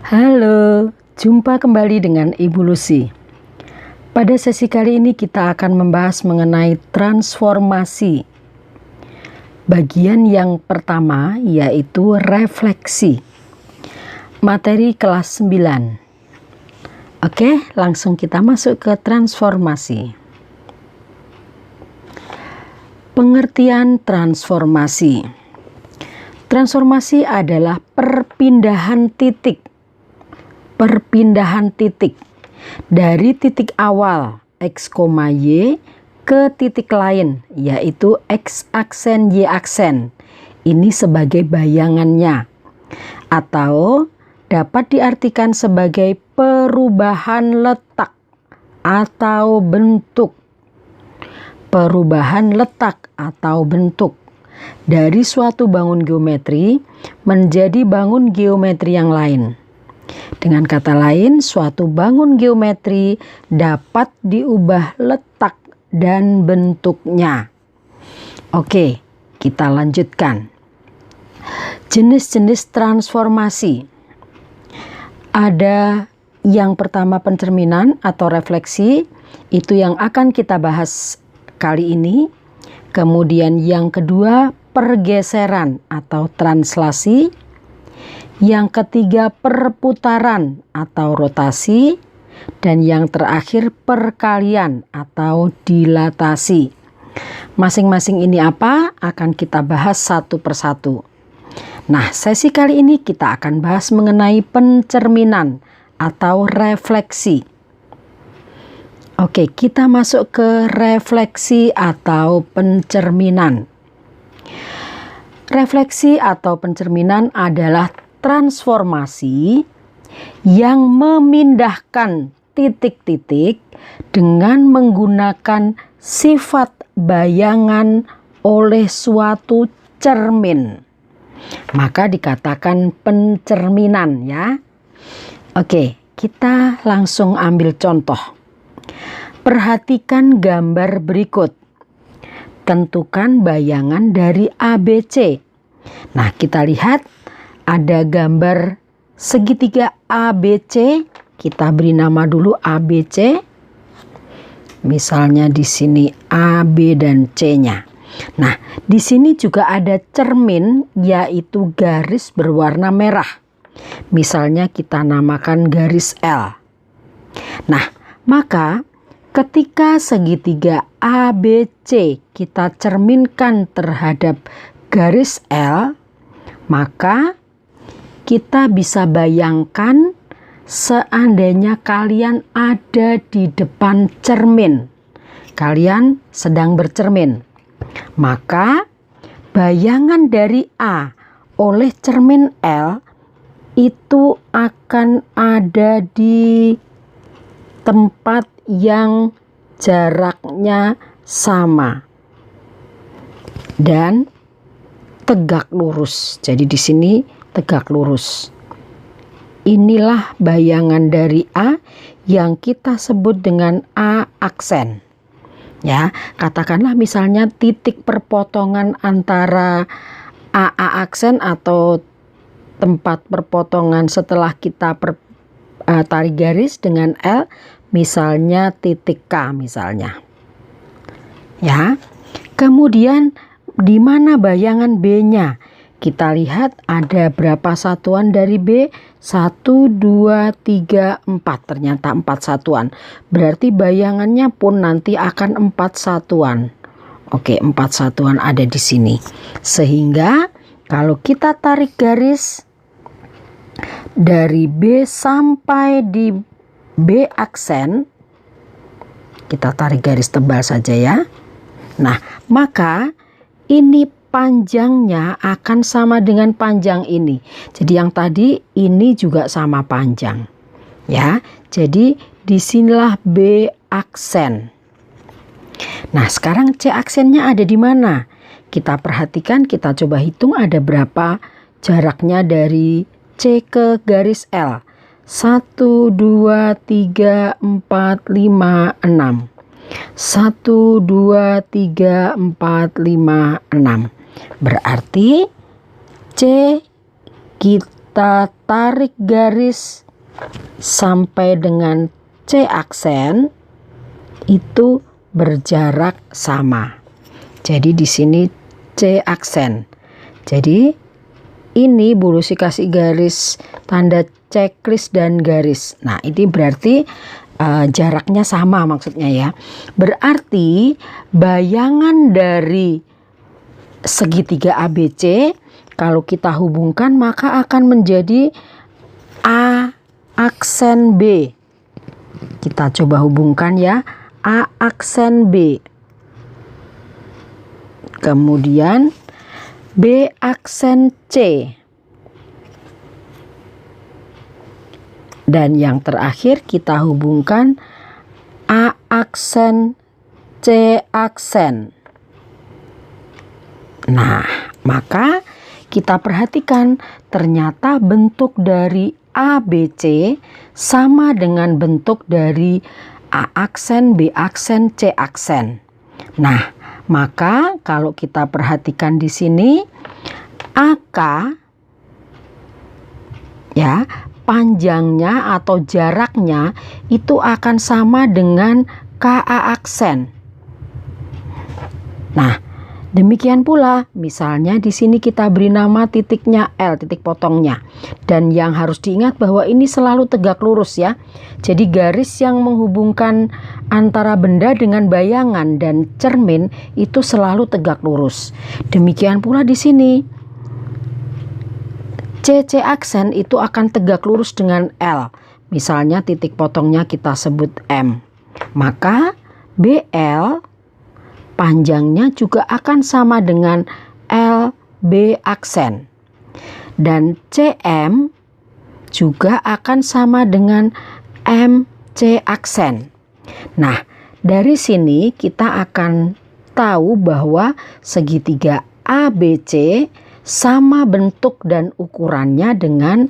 Halo, jumpa kembali dengan Ibu Lucy. Pada sesi kali ini kita akan membahas mengenai transformasi. Bagian yang pertama yaitu refleksi. Materi kelas 9. Oke, langsung kita masuk ke transformasi. Pengertian transformasi. Transformasi adalah perpindahan titik dari titik awal X, Y ke titik lain yaitu X aksen Y aksen. Ini sebagai bayangannya atau dapat diartikan sebagai perubahan letak atau bentuk. Perubahan letak atau bentuk dari suatu bangun geometri menjadi bangun geometri yang lain. Dengan kata lain, suatu bangun geometri dapat diubah letak dan bentuknya. Oke, kita lanjutkan. Jenis-jenis transformasi. Ada yang pertama pencerminan atau refleksi, itu yang akan kita bahas kali ini. Kemudian yang kedua pergeseran atau translasi. Yang ketiga perputaran atau rotasi, dan yang terakhir perkalian atau dilatasi. Masing-masing ini apa? Akan kita bahas satu persatu. Nah, sesi kali ini kita akan bahas mengenai pencerminan atau refleksi. Oke, kita masuk ke refleksi atau pencerminan. Refleksi atau pencerminan adalah transformasi yang memindahkan titik-titik dengan menggunakan sifat bayangan oleh suatu cermin. Maka dikatakan pencerminan ya. Oke, kita langsung ambil contoh. Perhatikan gambar berikut. Tentukan bayangan dari ABC. Nah, kita lihat ada gambar segitiga ABC. Kita beri nama dulu ABC. Misalnya di sini A, B dan C-nya. Nah, di sini juga ada cermin yaitu garis berwarna merah. Misalnya kita namakan garis L. Nah, maka ketika segitiga ABC kita cerminkan terhadap garis L, maka kita bisa bayangkan seandainya kalian ada di depan cermin. Kalian sedang bercermin. Maka bayangan dari A oleh cermin L itu akan ada di tempat yang jaraknya sama dan tegak lurus. Jadi di sini tegak lurus. Inilah bayangan dari A yang kita sebut dengan A aksen. Ya, katakanlah misalnya titik perpotongan antara AA aksen atau tempat perpotongan setelah kita tarik garis dengan L, misalnya titik K misalnya. Ya. Kemudian di mana bayangan B-nya? Kita lihat ada berapa satuan dari B? 1, 2, 3, 4. Ternyata 4 satuan. Berarti bayangannya pun nanti akan 4 satuan. Oke, 4 satuan ada di sini. Sehingga kalau kita tarik garis dari B sampai di B aksen, kita tarik garis tebal saja ya. Nah, maka ini panjangnya akan sama dengan panjang ini. Jadi yang tadi ini juga sama panjang. Ya, jadi disinilah B aksen. Nah, sekarang C aksennya ada di mana? Kita perhatikan, kita coba hitung ada berapa jaraknya dari C ke garis L. 1, 2, 3, 4, 5, 6. 1, 2, 3, 4, 5, 6. Berarti C kita kita tarik garis sampai dengan C aksen itu berjarak sama. Jadi di sini C aksen. Jadi ini Bu Lucy kasih garis tanda checklist dan garis. Nah, ini berarti jaraknya sama maksudnya ya. Berarti bayangan dari segitiga ABC kalau kita hubungkan maka akan menjadi A aksen B. Kita coba hubungkan ya. A aksen B. Kemudian B aksen C. Dan yang terakhir kita hubungkan A aksen C aksen. Nah, maka kita perhatikan ternyata bentuk dari ABC sama dengan bentuk dari A aksen, B aksen, C aksen. Nah, maka kalau kita perhatikan di sini AK ya, panjangnya atau jaraknya itu akan sama dengan KA aksen. Nah, demikian pula misalnya di sini kita beri nama titiknya L, titik potongnya. Dan yang harus diingat bahwa ini selalu tegak lurus ya. Jadi garis yang menghubungkan antara benda dengan bayangan dan cermin itu selalu tegak lurus. Demikian pula di sini. CC aksen itu akan tegak lurus dengan L. Misalnya titik potongnya kita sebut M. Maka BL panjangnya juga akan sama dengan LB aksen. Dan CM juga akan sama dengan MC aksen. Nah, dari sini kita akan tahu bahwa segitiga ABC sama bentuk dan ukurannya dengan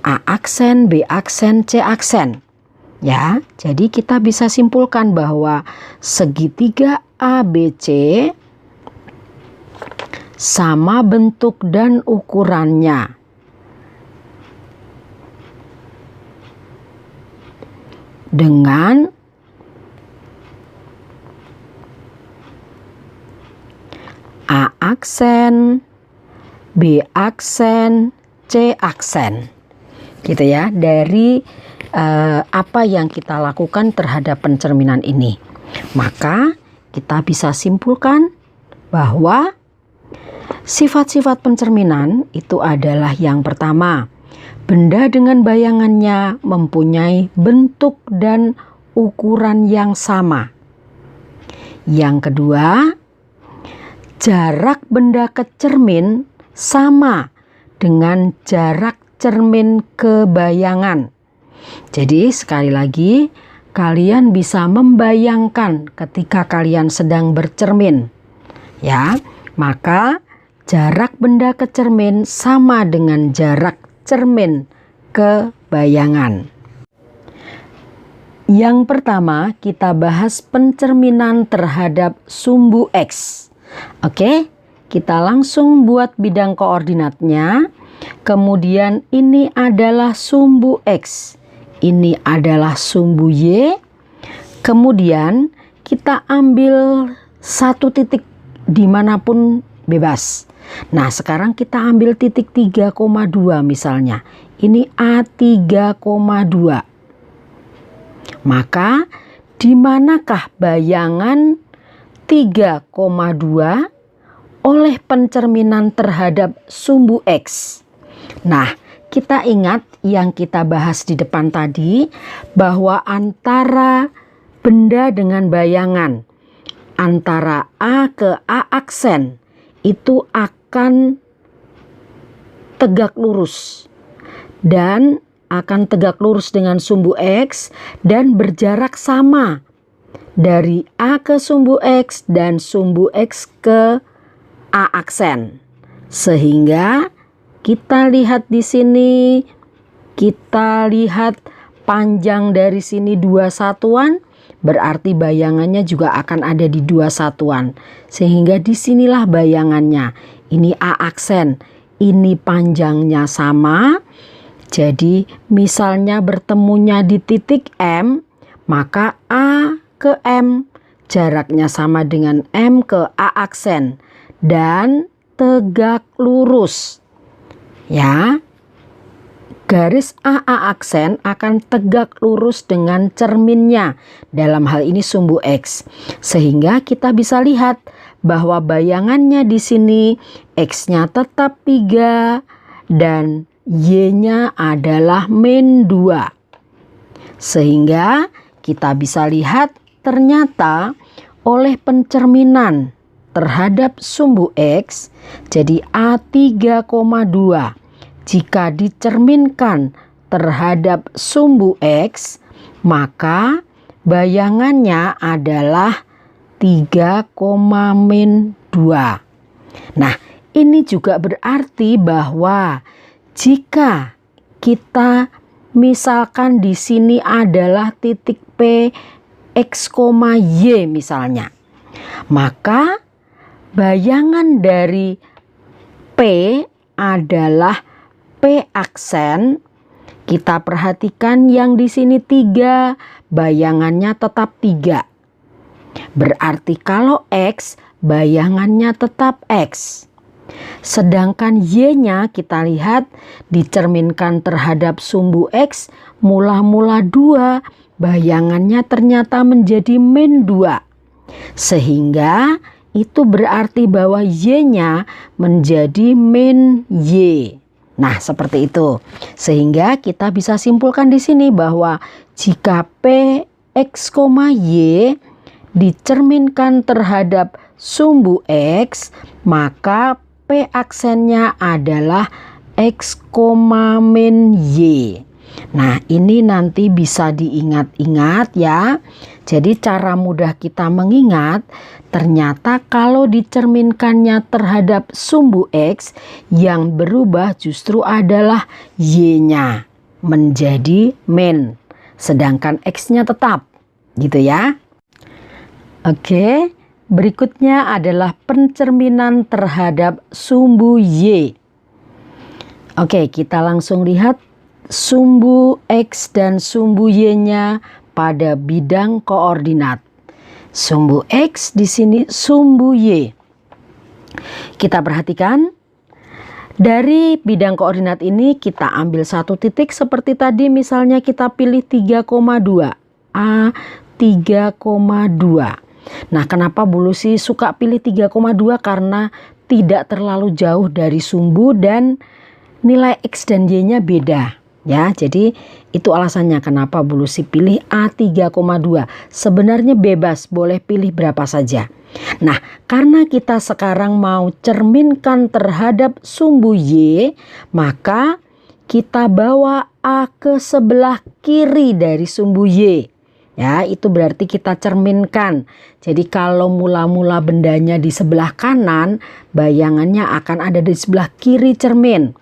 A aksen, B aksen, C aksen. Ya, jadi kita bisa simpulkan bahwa segitiga ABC sama bentuk dan ukurannya dengan A aksen, B aksen, C aksen. Gitu ya, dari apa yang kita lakukan terhadap pencerminan ini. Maka kita bisa simpulkan bahwa sifat-sifat pencerminan itu adalah yang pertama, benda dengan bayangannya mempunyai bentuk dan ukuran yang sama. Yang kedua, jarak benda ke cermin sama dengan jarak cermin ke bayangan. Jadi sekali lagi, kalian bisa membayangkan ketika kalian sedang bercermin. Ya, maka jarak benda ke cermin sama dengan jarak cermin ke bayangan. Yang pertama, kita bahas pencerminan terhadap sumbu X. Oke, kita langsung buat bidang koordinatnya. Kemudian ini adalah sumbu X. Ini adalah sumbu Y. Kemudian kita ambil satu titik dimanapun bebas. Nah, sekarang kita ambil titik 3,2 misalnya. Ini A3,2. Maka di manakah bayangan 3,2 oleh pencerminan terhadap sumbu X? Nah, kita ingat yang kita bahas di depan tadi bahwa antara benda dengan bayangan, antara A ke A aksen itu akan tegak lurus dan akan tegak lurus dengan sumbu X dan berjarak sama dari A ke sumbu X dan sumbu X ke A aksen. Sehingga kita lihat di sini, kita lihat panjang dari sini 2 satuan, berarti bayangannya juga akan ada di 2 satuan. Sehingga disinilah bayangannya. Ini A aksen, ini panjangnya sama. Jadi misalnya bertemunya di titik M, maka A ke M jaraknya sama dengan M ke A aksen dan tegak lurus. Ya, garis AA aksen akan tegak lurus dengan cerminnya, dalam hal ini sumbu X. Sehingga kita bisa lihat bahwa bayangannya di sini X-nya tetap 3 dan Y-nya adalah min 2. Sehingga kita bisa lihat ternyata oleh pencerminan terhadap sumbu X, jadi A3,2 jika dicerminkan terhadap sumbu X, maka bayangannya adalah 3,-2. Nah, ini juga berarti bahwa jika kita misalkan di sini adalah titik P X, Y misalnya, maka bayangan dari P adalah P aksen. Kita perhatikan yang di sini 3, bayangannya tetap 3. Berarti kalau X, bayangannya tetap X. Sedangkan Y-nya kita lihat dicerminkan terhadap sumbu X mula-mula 2, bayangannya ternyata menjadi min 2. Sehingga itu berarti bahwa Y-nya menjadi min Y. Nah, seperti itu. Sehingga kita bisa simpulkan di sini bahwa jika P X, Y dicerminkan terhadap sumbu X, maka P aksennya adalah X, min Y. Nah, ini nanti bisa diingat-ingat ya. Jadi cara mudah kita mengingat, ternyata kalau dicerminkannya terhadap sumbu X, yang berubah justru adalah Y-nya menjadi min, sedangkan X-nya tetap, gitu ya. Oke, berikutnya adalah pencerminan terhadap sumbu Y. Oke, kita langsung lihat sumbu X dan sumbu Y-nya pada bidang koordinat. Sumbu X di sini sumbu Y. Kita perhatikan dari bidang koordinat ini kita ambil satu titik seperti tadi, misalnya kita pilih 3,2. A 3,2. Nah, kenapa Bu Lucy suka pilih 3,2? Karena tidak terlalu jauh dari sumbu dan nilai X dan Y-nya beda. Ya, jadi itu alasannya kenapa Bu Lucy pilih A3,2. Sebenarnya bebas, boleh pilih berapa saja. Nah, karena kita sekarang mau cerminkan terhadap sumbu Y, maka kita bawa A ke sebelah kiri dari sumbu Y. Ya, itu berarti kita cerminkan. Jadi kalau mula-mula bendanya di sebelah kanan, bayangannya akan ada di sebelah kiri cermin.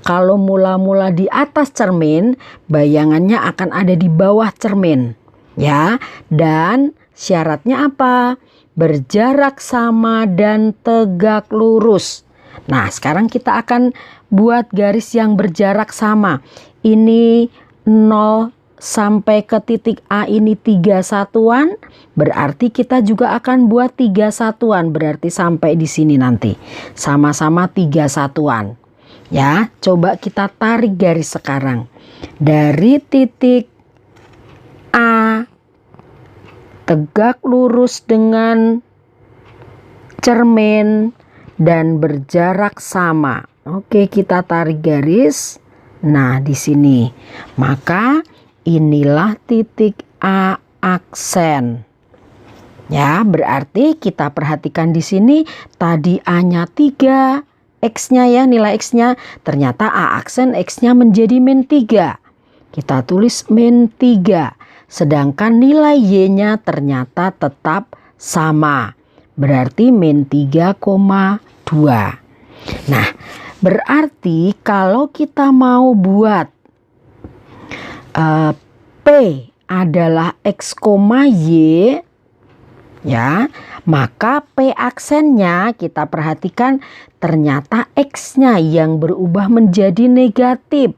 Kalau mula-mula di atas cermin, bayangannya akan ada di bawah cermin. Ya, dan syaratnya apa? Berjarak sama dan tegak lurus. Nah, sekarang kita akan buat garis yang berjarak sama. Ini 0 sampai ke titik A ini 3 satuan, berarti kita juga akan buat 3 satuan, berarti sampai di sini nanti sama-sama 3 satuan. Ya, coba kita tarik garis sekarang. Dari titik A tegak lurus dengan cermin dan berjarak sama. Oke, kita tarik garis. Nah, di sini. Maka inilah titik A aksen. Ya, berarti kita perhatikan di sini tadi A-nya 3. X-nya ya, nilai X-nya ternyata A aksen X-nya menjadi min 3. Kita tulis min 3. Sedangkan nilai Y-nya ternyata tetap sama. Berarti min 3,2. Nah, berarti kalau kita mau buat P adalah X, Y, ya, maka P aksennya kita perhatikan ternyata X-nya yang berubah menjadi negatif.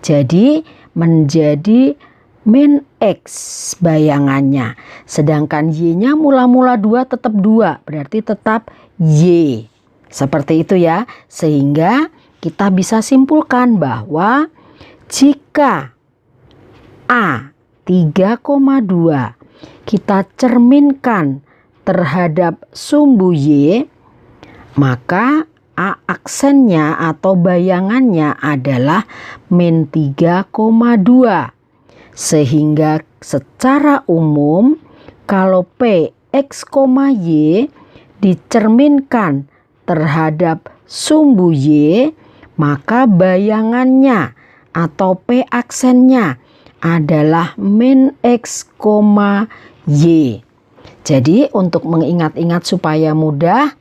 Jadi menjadi min X bayangannya. Sedangkan Y-nya mula-mula 2 tetap 2, berarti tetap Y. Seperti itu ya. Sehingga kita bisa simpulkan bahwa jika A 3,2 kita cerminkan terhadap sumbu Y, maka A aksennya atau bayangannya adalah min 3,2. Sehingga secara umum kalau P, X, Y dicerminkan terhadap sumbu Y, maka bayangannya atau P aksennya adalah min X, Y. Jadi untuk mengingat-ingat supaya mudah,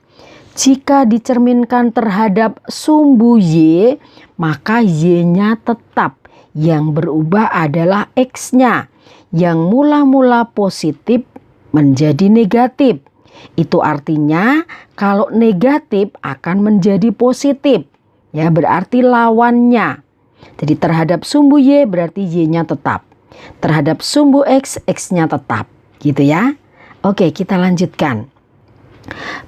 jika dicerminkan terhadap sumbu Y, maka Y-nya tetap. Yang berubah adalah X-nya. Yang mula-mula positif menjadi negatif. Itu artinya kalau negatif akan menjadi positif. Ya, berarti lawannya. Jadi terhadap sumbu Y berarti Y-nya tetap. Terhadap sumbu X, X-nya tetap. Gitu ya. Oke, kita lanjutkan.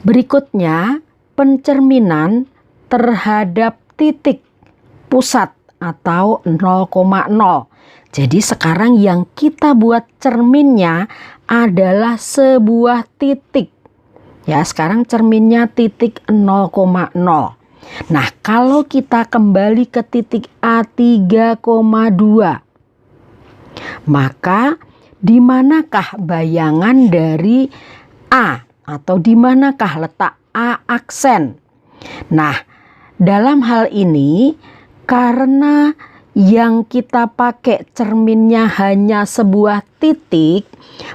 Berikutnya, pencerminan terhadap titik pusat atau 0,0. Jadi sekarang yang kita buat cerminnya adalah sebuah titik. Ya, sekarang cerminnya titik 0,0. Nah, kalau kita kembali ke titik A 3,2, maka di manakah bayangan dari A atau di manakah letak A aksen? Nah, dalam hal ini karena yang kita pakai cerminnya hanya sebuah titik,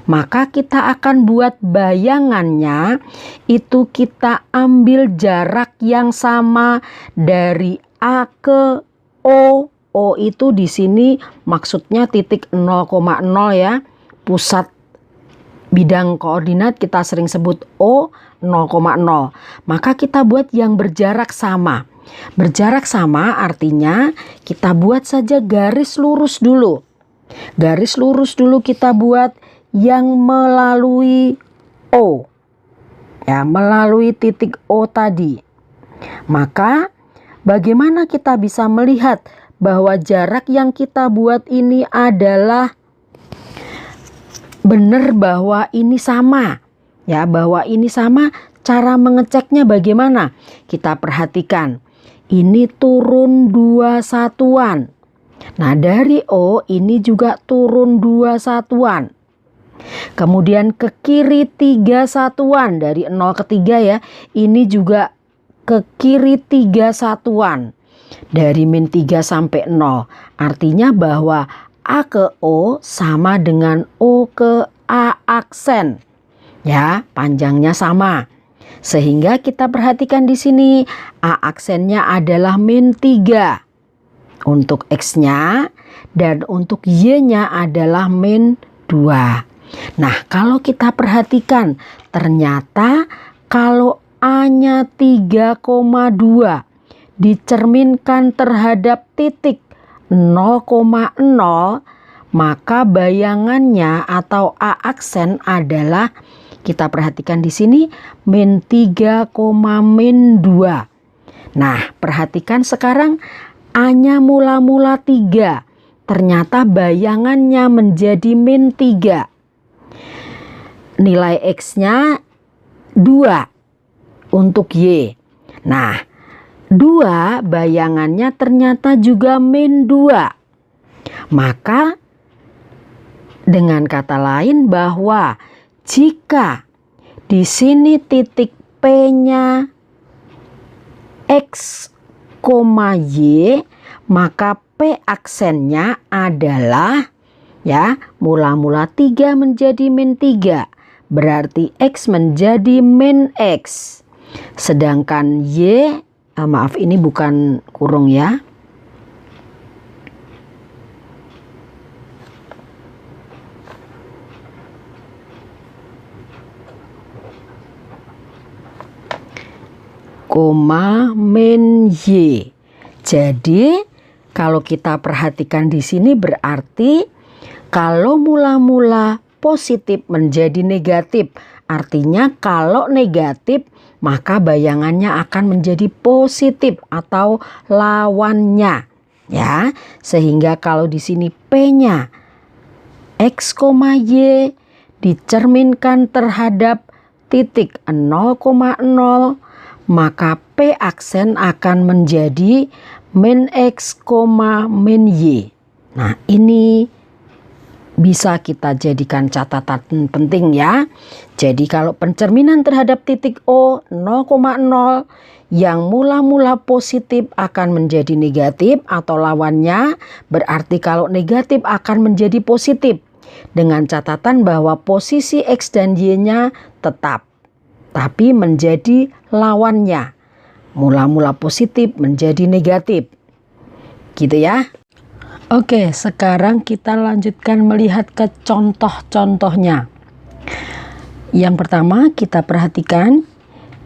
maka kita akan buat bayangannya itu kita ambil jarak yang sama dari A ke O. O itu di sini maksudnya titik 0,0 ya. Pusat bidang koordinat kita sering sebut O 0,0. Maka kita buat yang berjarak sama. Berjarak sama artinya kita buat saja garis lurus dulu. Garis lurus dulu kita buat yang melalui O. Ya, melalui titik O tadi. Maka bagaimana kita bisa melihat bahwa jarak yang kita buat ini adalah benar bahwa ini sama. Ya, bahwa ini sama. Cara mengeceknya bagaimana? Kita perhatikan. Ini turun 2 satuan. Nah, dari O ini juga turun 2 satuan. Kemudian ke kiri 3 satuan. Dari 0 ke 3 ya. Ini juga ke kiri 3 satuan. Dari min 3 sampai 0. Artinya bahwa A ke O sama dengan O ke A aksen. Ya, panjangnya sama. Sehingga kita perhatikan di sini A aksennya adalah min 3 untuk X-nya dan untuk Y-nya adalah min 2. Nah, kalau kita perhatikan ternyata kalau A-nya 3,2 dicerminkan terhadap titik 0,0, maka bayangannya atau A aksen adalah, kita perhatikan di sini min 3, min 2. Nah, perhatikan sekarang A-nya mula-mula 3. Ternyata bayangannya menjadi min 3. Nilai X-nya 2 untuk Y. Nah, 2 bayangannya ternyata juga min 2. Maka dengan kata lain bahwa jika di sini titik P-nya X, Y, maka P aksennya adalah ya mula-mula 3 menjadi min 3. Berarti X menjadi min X. Sedangkan Y, maaf ini bukan kurung ya. min Y. Jadi kalau kita perhatikan di sini berarti kalau mula-mula positif menjadi negatif. Artinya kalau negatif maka bayangannya akan menjadi positif atau lawannya. Ya, sehingga kalau di sini P-nya X, Y dicerminkan terhadap titik 0,0, maka P aksen akan menjadi min X, min Y. Nah, ini bisa kita jadikan catatan penting ya. Jadi kalau pencerminan terhadap titik O 0,0 yang mula-mula positif akan menjadi negatif atau lawannya, berarti kalau negatif akan menjadi positif. Dengan catatan bahwa posisi X dan Y-nya tetap, tapi menjadi lawannya. Mula-mula positif menjadi negatif. Gitu ya. Oke, sekarang kita lanjutkan melihat ke contoh-contohnya. Yang pertama kita perhatikan,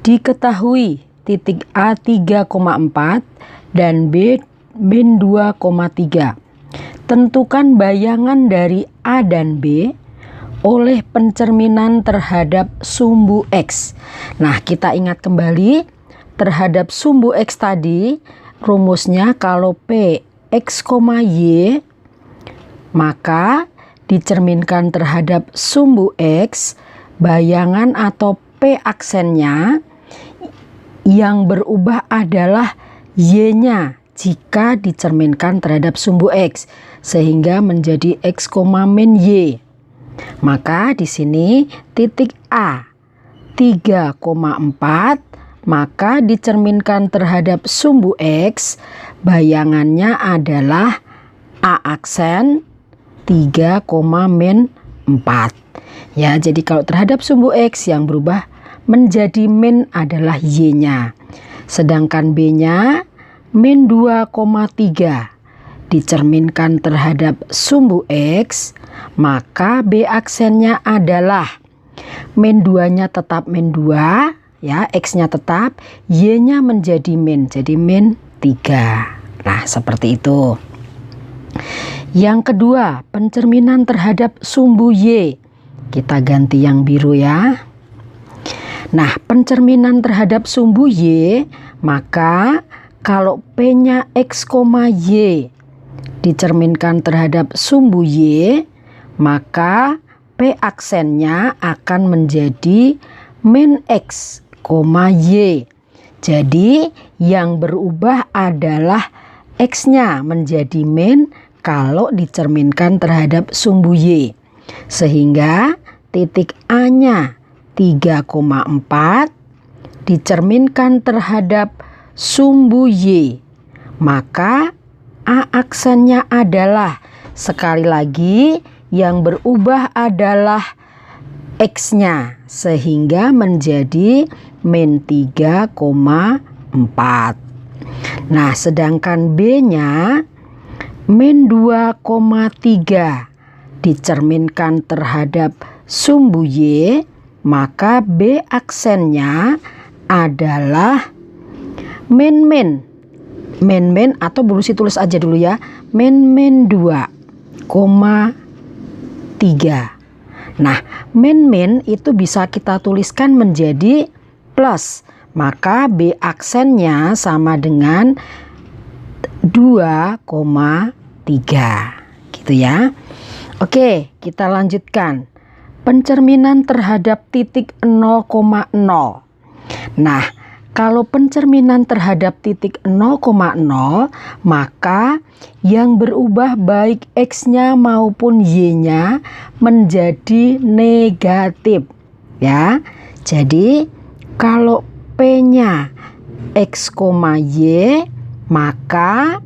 diketahui titik A 3,4 dan B min 2,3. Tentukan bayangan dari A dan B oleh pencerminan terhadap sumbu X. Nah, kita ingat kembali terhadap sumbu X tadi, rumusnya kalau P X, Y maka dicerminkan terhadap sumbu X, bayangan atau P aksennya yang berubah adalah Y-nya jika dicerminkan terhadap sumbu X, sehingga menjadi X, min Y. Maka di sini titik A 3,4 maka dicerminkan terhadap sumbu X, bayangannya adalah A aksen 3, min 4. Ya, jadi kalau terhadap sumbu X yang berubah menjadi min adalah Y-nya. Sedangkan B-nya min 2,3 dicerminkan terhadap sumbu X, maka B aksennya adalah min 2-nya tetap min 2, ya, X-nya tetap, Y-nya menjadi min, jadi min 3. Nah, seperti itu. Yang kedua, pencerminan terhadap sumbu Y. Kita ganti yang biru ya. Nah, pencerminan terhadap sumbu Y, maka kalau P-nya X, Y dicerminkan terhadap sumbu Y, maka P aksennya akan menjadi min X, Y. Jadi yang berubah adalah X-nya menjadi min kalau dicerminkan terhadap sumbu Y. Sehingga titik A-nya 3,4 dicerminkan terhadap sumbu Y. Maka A aksennya adalah, sekali lagi yang berubah adalah X-nya, sehingga menjadi min 3,4. Nah, sedangkan B-nya min 2,3 dicerminkan terhadap sumbu Y, maka B aksennya adalah min atau tulis aja dulu ya, min 2,3. Nah, min itu bisa kita tuliskan menjadi plus, maka B aksennya sama dengan 2,3 gitu ya. Oke, kita lanjutkan. Pencerminan terhadap titik 0,0. Nah, kalau pencerminan terhadap titik 0,0, maka yang berubah baik X-nya maupun Y-nya menjadi negatif. Ya, jadi kalau P-nya X, Y, maka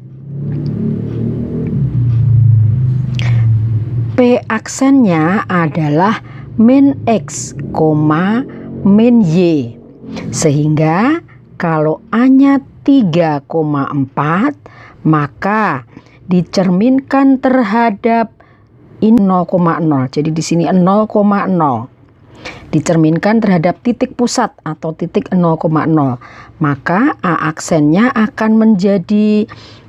P aksennya adalah min X, min Y. Sehingga kalau A-nya 3,4 maka dicerminkan terhadap ini 0,0. Jadi di sini 0,0. dicerminkan terhadap titik pusat atau titik 0,0. Maka A aksennya akan menjadi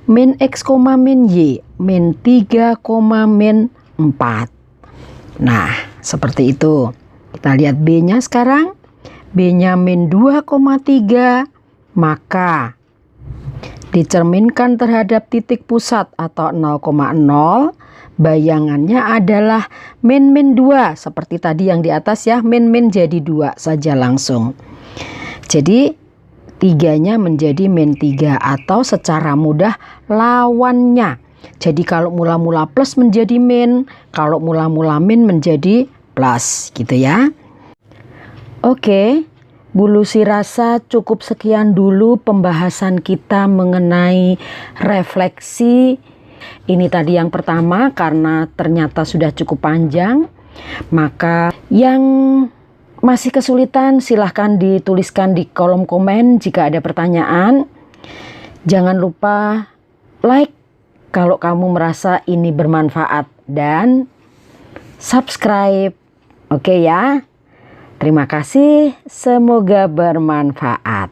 min X, min Y, min 3, min 4. Nah, seperti itu. Kita lihat B-nya sekarang. B-nya min 2,3, maka dicerminkan terhadap titik pusat atau 0,0, bayangannya adalah min 2, seperti tadi yang di atas ya, min jadi 2 saja langsung. Jadi 3-nya menjadi min 3 atau secara mudah lawannya. Jadi kalau mula-mula plus menjadi min, kalau mula-mula min menjadi plus gitu ya. Oke. Bu Lucy rasa cukup sekian dulu pembahasan kita mengenai refleksi. Ini tadi yang pertama karena ternyata sudah cukup panjang. Maka yang masih kesulitan silahkan dituliskan di kolom komen jika ada pertanyaan. Jangan lupa like kalau kamu merasa ini bermanfaat dan subscribe. Oke ya. Terima kasih, semoga bermanfaat.